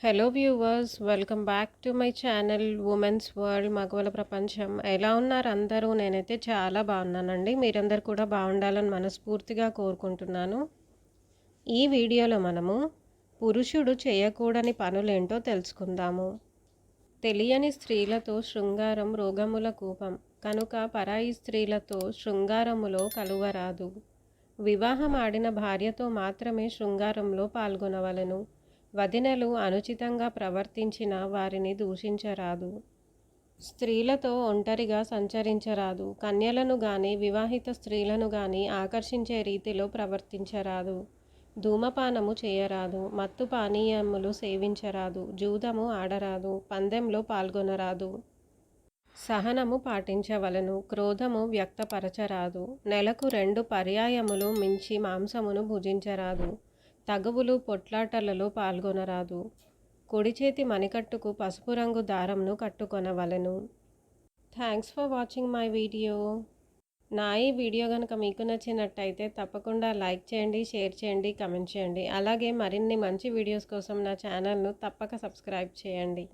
Hello viewers, welcome back to my channel women's world మగవల ప్రపంచం. ఎలా ఉన్నారు అందరూ? నేనైతే చాలా బాగున్నానండి. మీరందరూ కూడా బాగుండాలని మనస్ఫూర్తిగా కోరుకుంటున్నాను. ఈ వీడియోలో మనము పురుషుడు చేయకూడని పనులేంటో తెలుసుకుందాము. తెలియని స్త్రీలతో శృంగారం రోగముల కూపం కనుక పరాయి స్త్రీలతో శృంగారములో కలువరాదు. వివాహం ఆడిన భార్యతో మాత్రమే శృంగారంలో పాల్గొనవలెను. వదినలు అనుచితంగా ప్రవర్తించిన వారిని దూషించరాదు. స్త్రీలతో ఒంటరిగా సంచరించరాదు. కన్యలను గాని వివాహిత స్త్రీలను గాని ఆకర్షించే రీతిలో ప్రవర్తించరాదు. ధూమపానము చేయరాదు. మత్తు పానీయములు సేవించరాదు. జూదము ఆడరాదు. పందెంలో పాల్గొనరాదు. సహనము పాటించవలను. క్రోధము వ్యక్తపరచరాదు. నెలకు 2 పర్యాయములు మించి మాంసమును భుజించరాదు. తగువులు పొట్లాటలలో పాల్గొనరాదు. కుడి చేతి మణికట్టుకు పసుపు రంగు దారంను కట్టుకొనవలెను. Thanks for watching my video. నా ఈ వీడియో కనుక మీకు నచ్చినట్టయితే తప్పకుండా లైక్ చేయండి, షేర్ చేయండి, కమెంట్ చేయండి. అలాగే మరిన్ని మంచి వీడియోస్ కోసం నా ఛానల్ను తప్పక సబ్స్క్రైబ్ చేయండి.